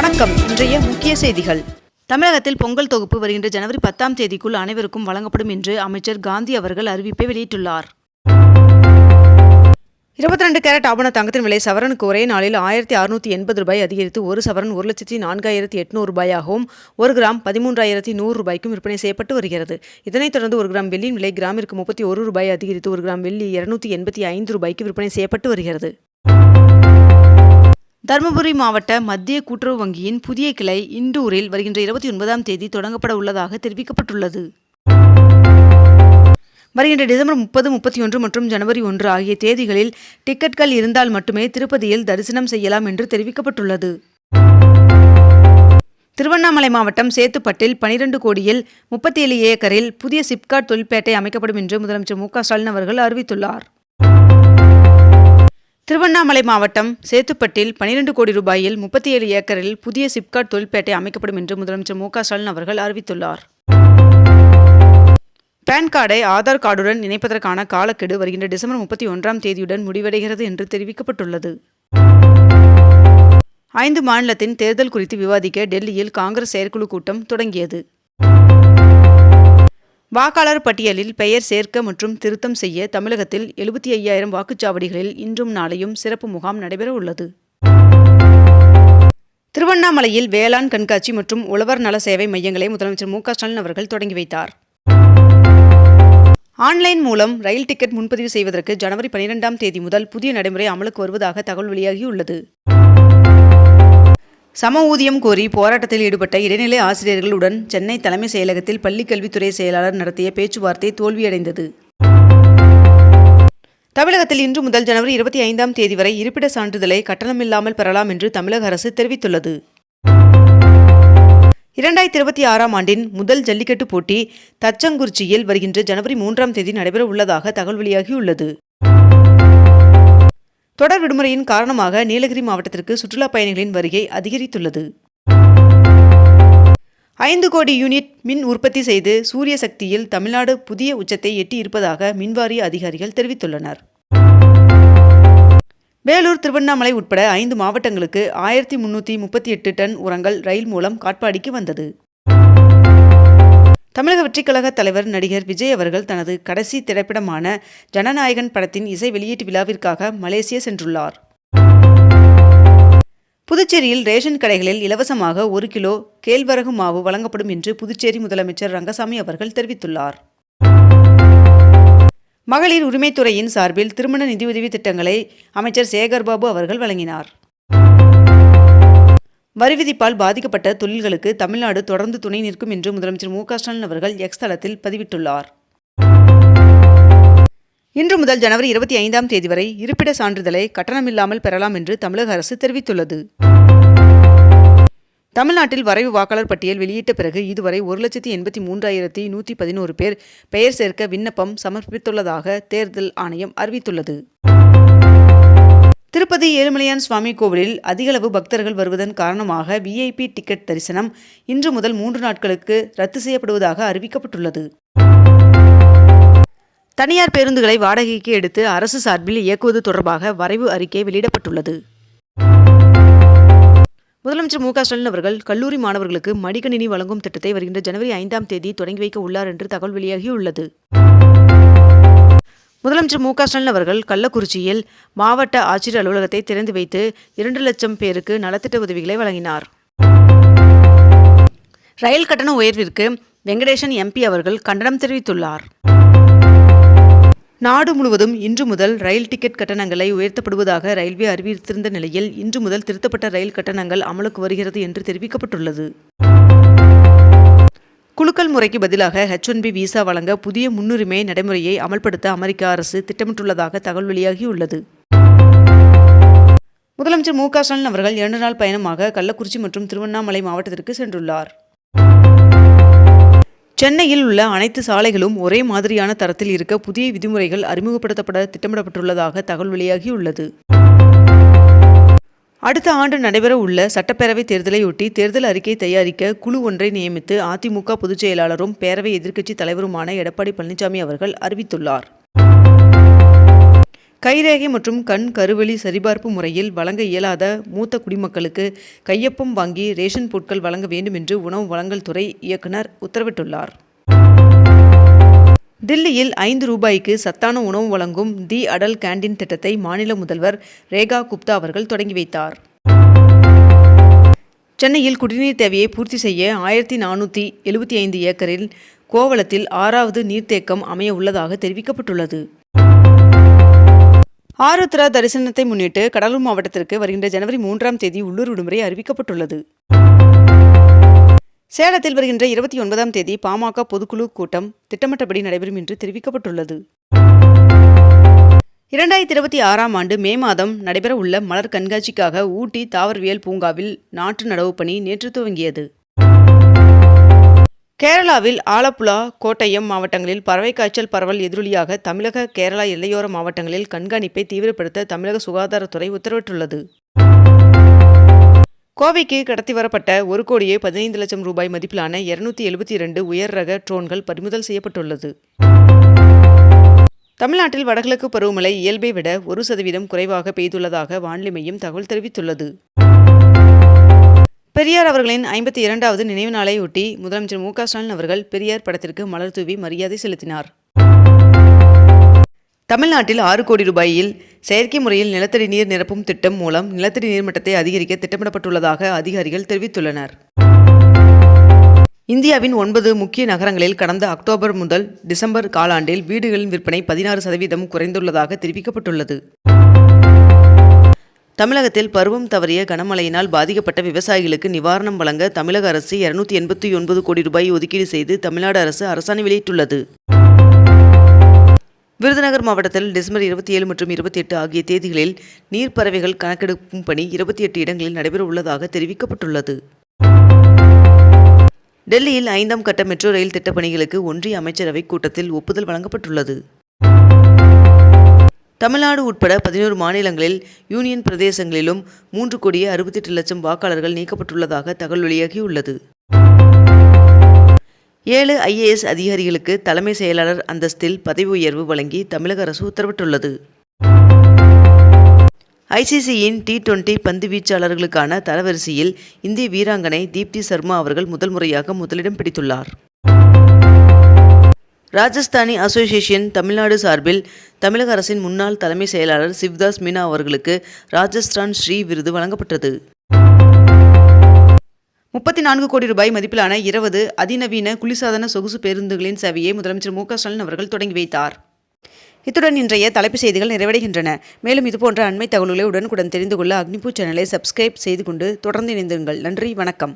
வணக்கம். இன்றைய முக்கிய செய்திகள். தமிழகத்தில் பொங்கல் தொகுப்பு வருகின்ற ஜனவரி 10ஆம் தேதிக்குள் அனைவருக்கும் வழங்கப்படும் என்று அமைச்சர் காந்தி அவர்கள் அறிவிப்பை வெளியிட்டுள்ளார். 22 கேரட் ஆபண தங்கத்தின் விலை சவரனுக்கு ஒரே நாளில் 1680 ரூபாய் அதிகரித்து ஒரு சவரன் 1,04,800 ரூபாயாகவும் 1 கிராம் 13,100 ரூபாய்க்கும் விற்பனை செய்யப்பட்டு வருகிறது. இதனைத் தொடர்ந்து 1 கிராம் வெள்ளியின் விலை கிராமிற்கு 31 ரூபாய் அதிகரித்து 1 கிராம் வெள்ளி 285 ரூபாய்க்கு விற்பனை செய்யப்பட்டு வருகிறது. தருமபுரி மாவட்ட மத்திய கூட்டுறவு வங்கியின் புதிய கிளை இண்டூரில் வருகின்ற 29ஆம் தேதி தொடங்கப்பட உள்ளதாக தெரிவிக்கப்பட்டுள்ளது. வருகின்ற டிசம்பர் 30, 31 மற்றும் ஜனவரி 1 ஆகிய தேதிகளில் டிக்கெட்கள் இருந்தால் மட்டுமே திருப்பதியில் தரிசனம் செய்யலாம் என்று தெரிவிக்கப்பட்டுள்ளது. திருவண்ணாமலை மாவட்டம் சேத்துப்பட்டில் 12 கோடியில் 37 ஏக்கரில் புதிய சிப்காட் தொழிற்பேட்டை அமைக்கப்படும் என்று முதலமைச்சர் மு.க.ஸ்டாலின் அவர்கள் அறிவித்துள்ளார். திருவண்ணாமலை மாவட்டம் சேத்துப்பட்டில் 12 கோடி ரூபாயில் 37 ஏக்கரில் புதிய சிப்காட் தொழிற்பேட்டை அமைக்கப்படும் என்று முதலமைச்சர் மு.க.ஸ்டாலின் அவர்கள் அறிவித்துள்ளார். பான் கார்டை ஆதார் கார்டுடன் இணைப்பதற்கான காலக்கெடு வருகின்ற டிசம்பர் 31ஆம் தேதியுடன் முடிவடைகிறது என்று தெரிவிக்கப்பட்டுள்ளது. 5 மாநிலத்தின் தேர்தல் குறித்து விவாதிக்க டெல்லியில் காங்கிரஸ் செயற்குழு கூட்டம் தொடங்கியது. வாக்காளர் பட்டியலில் பெயர் சேர்க்க மற்றும் திருத்தம் செய்ய தமிழகத்தில் 75,000 வாக்குச்சாவடிகளில் இன்றும் நாளையும் சிறப்பு முகாம் நடைபெற உள்ளது. திருவண்ணாமலையில் வேளாண் கண்காட்சி மற்றும் உழவர் நல சேவை மையங்களை முதலமைச்சர் மு.க.ஸ்டாலின் அவர்கள் தொடங்கி வைத்தார். ஆன்லைன் மூலம் ரயில் டிக்கெட் முன்பதிவு செய்வதற்கு ஜனவரி 12ஆம் தேதி முதல் புதிய நடைமுறை அமலுக்கு வருவதாக தகவல் வெளியாகியுள்ளது. சம ஊதியம் கோரி போராட்டத்தில் ஈடுபட்ட இடைநிலை ஆசிரியர்களுடன் சென்னை தலைமை செயலகத்தில் பள்ளிக்கல்வித்துறை செயலாளர் நடத்திய பேச்சுவார்த்தை தோல்வியடைந்தது. தமிழகத்தில் இன்று முதல் ஜனவரி 25ஆம் தேதி வரை இருப்பிட சான்றிதழை கட்டணமில்லாமல் பெறலாம் என்று தமிழக அரசு தெரிவித்துள்ளது. 2026ஆம் ஆண்டின் முதல் ஜல்லிக்கட்டு போட்டி தச்சங்குறிச்சியில் வருகின்ற ஜனவரி 3ஆம் தேதி நடைபெற உள்ளதாக தகவல் வெளியாகியுள்ளது. தொடர் விடுமுறையின் காரணமாக நீலகிரி மாவட்டத்திற்கு சுற்றுலா பயணிகளின் வருகை அதிகரித்துள்ளது. 5 கோடி யூனிட் மின் உற்பத்தி செய்து சூரிய சக்தியில் தமிழ்நாடு புதிய உச்சத்தை எட்டி இருப்பதாக மின்வாரிய அதிகாரிகள் தெரிவித்துள்ளனர். வேலூர், திருவண்ணாமலை உட்பட 5 மாவட்டங்களுக்கு 1338 டன் உரங்கள் ரயில் மூலம் காட்பாடிக்கு வந்தது. தமிழக வெற்றிக்கழக தலைவர் நடிகர் விஜய் அவர்கள் தனது கடைசி திரைப்படமான ஜனநாயகன் படத்தின் இசை வெளியீட்டு விழாவிற்காக மலேசியா சென்றுள்ளார். புதுச்சேரியில் ரேஷன் கடைகளில் இலவசமாக 1 கிலோ கேழ்வரகு மாவு வழங்கப்படும் என்று புதுச்சேரி முதலமைச்சர் ரங்கசாமி அவர்கள் தெரிவித்துள்ளார். மகளிர் உரிமைத்துறையின் சார்பில் திருமண நிதியுதவி திட்டங்களை அமைச்சர் சேகர்பாபு அவர்கள் வழங்கினார். வரி விதிப்பால் பாதிக்கப்பட்ட தொழில்களுக்கு தமிழ்நாடு தொடர்ந்து துணை நிற்கும் என்று முதலமைச்சர் மு.க.ஸ்டாலின் அவர்கள் எக்ஸ் தளத்தில் பதிவிட்டுள்ளார். இன்று முதல் ஜனவரி 25ஆம் தேதி வரை இருப்பிட சான்றிதழை கட்டணமில்லாமல் பெறலாம் என்று தமிழக அரசு தெரிவித்துள்ளது. தமிழ்நாட்டில் வரைவு வாக்காளர் பட்டியல் வெளியிட்ட பிறகு இதுவரை 1,83,111 பேர் பெயர் சேர்க்க விண்ணப்பம் சமர்ப்பித்துள்ளதாக தேர்தல் ஆணையம் அறிவித்துள்ளது. திருப்பதி ஏழுமலையான் சுவாமி கோவிலில் அதிகளவு பக்தர்கள் வருவதன் காரணமாக VIP டிக்கெட் தரிசனம் இன்று முதல் 3 நாட்களுக்கு ரத்து செய்யப்படுவதாக அறிவிக்கப்பட்டுள்ளது. தனியார் பேருந்துகளை வாடகைக்கு எடுத்து அரசு சார்பில் இயக்குவது தொடர்பாக வரைவு அறிக்கை வெளியிடப்பட்டுள்ளது. முதலமைச்சர் மு.க.ஸ்டாலின் அவர்கள் கல்லூரி மாணவர்களுக்கு மடிக்கணினி வழங்கும் திட்டத்தை வருகின்ற ஜனவரி 5ஆம் தேதி தொடங்கி வைக்க உள்ளார் என்று தகவல் வெளியாகியுள்ளது. முதலமைச்சர் மு.க.ஸ்டாலின் அவர்கள் கள்ளக்குறிச்சியில் மாவட்ட ஆட்சியர் அலுவலகத்தை திறந்து வைத்து 2 லட்சம் பேருக்கு நலத்திட்ட உதவிகளை வழங்கினார். ரயில் கட்டண உயர்விற்கு வெங்கடேசன் MP அவர்கள் கண்டனம் தெரிவித்துள்ளார். நாடு முழுவதும் இன்று முதல் ரயில் டிக்கெட் கட்டணங்களை உயர்த்தப்படுவதாக ரயில்வே அறிவித்திருந்த நிலையில் இன்று முதல் திருத்தப்பட்ட ரயில் கட்டணங்கள் அமலுக்கு வருகிறது என்று தெரிவிக்கப்பட்டுள்ளது. குலுக்கல் முறைக்கு பதிலாக H1B விசா வழங்க புதிய முன்னுரிமை நடைமுறையை அமல்படுத்த அமெரிக்க அரசு திட்டமிட்டுள்ளதாக தகவல் வெளியாகியுள்ளது. முதலமைச்சர் மு.க.ஸ்டாலின் அவர்கள் 2 நாள் பயணமாக கள்ளக்குறிச்சி மற்றும் திருவண்ணாமலை மாவட்டத்திற்கு சென்றுள்ளார். சென்னையில் உள்ள அனைத்து சாலைகளும் ஒரே மாதிரியான தரத்தில் இருக்க புதிய விதிமுறைகள் அறிமுகப்படுத்தப்பட திட்டமிடப்பட்டுள்ளதாக தகவல் வெளியாகியுள்ளது. அடுத்த ஆண்டு நடைபெற உள்ள சட்டப்பேரவை தேர்தலையொட்டி தேர்தல் அறிக்கை தயாரிக்க குழு ஒன்றை நியமித்து அதிமுக பொதுச் செயலாளரும் பேரவை எதிர்க்கட்சி தலைவருமான எடப்பாடி பழனிசாமி அவர்கள் அறிவித்துள்ளார். கைரேகை மற்றும் கண் கருவெளி சரிபார்ப்பு முறையில் வழங்க இயலாத மூத்த குடிமக்களுக்கு கையொப்பம் வாங்கி ரேஷன் பொருட்கள் வழங்க வேண்டும் என்று உணவு வழங்கல் துறை இயக்குனர் உத்தரவிட்டுள்ளார். தில்லியில் ₹5 சத்தான உணவு வழங்கும் தி அடல் கேண்டீன் திட்டத்தை மாநில முதல்வர் ரேகா குப்தா அவர்கள் தொடங்கி வைத்தார். சென்னையில் குடிநீர் தேவையை பூர்த்தி செய்ய 1475 ஏக்கரில் கோவளத்தில் 6வது நீர்த்தேக்கம் அமைய உள்ளதாக தெரிவிக்கப்பட்டுள்ளது. ஆருத்ரா தரிசனத்தை முன்னிட்டு கடலூர் மாவட்டத்திற்கு வருகின்ற ஜனவரி 3ஆம் தேதி உள்ளூர் விடுமுறை அறிவிக்கப்பட்டுள்ளது. சேலத்தில் வருகின்ற 29ஆம் தேதி பாமக பொதுக்குழு கூட்டம் திட்டமிட்டபடி நடைபெறும் என்று தெரிவிக்கப்பட்டுள்ளது. 2026ஆம் ஆண்டு மே மாதம் நடைபெற உள்ள மலர் கண்காட்சிக்காக ஊட்டி தாவரவியல் பூங்காவில் நாற்று நடவு பணி நேற்று துவங்கியது. கேரளாவில் ஆலப்புழா, கோட்டயம் மாவட்டங்களில் பறவை காய்ச்சல் பரவல் எதிரொலியாக தமிழக கேரளா எல்லையோர மாவட்டங்களில் கண்காணிப்பை தீவிரப்படுத்த தமிழக சுகாதாரத்துறை உத்தரவிட்டுள்ளது. கோவைக்கு கடத்தி வரப்பட்ட ₹1,15,00,000 மதிப்பிலான 272 உயர் ரக ட்ரோன்கள் பறிமுதல் செய்யப்பட்டுள்ளது. தமிழ்நாட்டில் வடகிழக்கு பருவமழை இயல்பை விட 1% குறைவாக பெய்துள்ளதாக வானிலை மையம் தகவல் தெரிவித்துள்ளது. பெரியார் அவர்களின் 52வது நினைவு நாளையொட்டி முதலமைச்சர் மு.க. ஸ்டாலின் அவர்கள் பெரியார் படத்திற்கு மலர் தூவி மரியாதை செலுத்தினார். தமிழ்நாட்டில் ₹6 கோடியில் செயற்கை முறையில் நிலத்தடி நீர் நிரப்பும் திட்டம் மூலம் நிலத்தடி நீர்மட்டத்தை அதிகரிக்க திட்டமிடப்பட்டுள்ளதாக அதிகாரிகள் தெரிவித்துள்ளனர். இந்தியாவின் 9 முக்கிய நகரங்களில் கடந்த அக்டோபர் முதல் டிசம்பர் காலாண்டில் வீடுகளின் விற்பனை 16% குறைந்துள்ளதாக தெரிவிக்கப்பட்டுள்ளது. தமிழகத்தில் பருவம் தவறிய கனமழையினால் பாதிக்கப்பட்ட விவசாயிகளுக்கு நிவாரணம் வழங்க தமிழக அரசு ₹289 கோடி ஒதுக்கீடு செய்து தமிழ்நாடு அரசு அரசாணை வெளியிட்டுள்ளது. விருதுநகர் மாவட்டத்தில் டிசம்பர் 27 மற்றும் 28 ஆகிய தேதிகளில் நீர்ப்பறவைகள் கணக்கெடுக்கும் பணி 28 இடங்களில் நடைபெற உள்ளதாக தெரிவிக்கப்பட்டுள்ளது. டெல்லியில் 5ஆம் கட்ட மெட்ரோ ரயில் திட்டப் பணிகளுக்கு ஒன்றிய அமைச்சரவை கூட்டத்தில் ஒப்புதல் வழங்கப்பட்டுள்ளது. தமிழ்நாடு உட்பட 11 மாநிலங்களில் யூனியன் பிரதேசங்களிலும் 3,68,00,000 வாக்காளர்கள் நீக்கப்பட்டுள்ளதாக தகவல் வெளியாகியுள்ளது. 7 IAS அதிகாரிகளுக்கு தலைமை செயலாளர் அந்தஸ்தில் பதவி உயர்வு வழங்கி தமிழக அரசு உத்தரவிட்டுள்ளது. ICCயின் T20 பந்து வீச்சாளர்களுக்கான தரவரிசையில் இந்திய வீராங்கனை தீப்தி சர்மா அவர்கள் முதல் முறையாக முதலிடம் பிடித்துள்ளார். ராஜஸ்தானி அசோசியேஷன் தமிழ்நாடு சார்பில் தமிழக அரசின் முன்னாள் தலைமை செயலாளர் சிவ்தாஸ் மீனா அவர்களுக்கு ராஜஸ்தான் ஸ்ரீ விருது வழங்கப்பட்டது. ₹34 கோடி மதிப்பிலான 20 அதிநவீன குளிர்சாதன சொகுசு பேருந்துகளின் சேவையை முதலமைச்சர் மு.க. ஸ்டாலின் அவர்கள் தொடங்கி வைத்தார். இத்துடன் இன்றைய தலைப்புச் செய்திகள் நிறைவடைகின்றன. மேலும் இதுபோன்ற அண்மை தகவல்களை உடனுக்குடன் தெரிந்து கொள்ள அக்னிபூ சேனலை சப்ஸ்கிரைப் செய்து கொண்டு தொடர்ந்து இணைந்திருங்கள். நன்றி, வணக்கம்.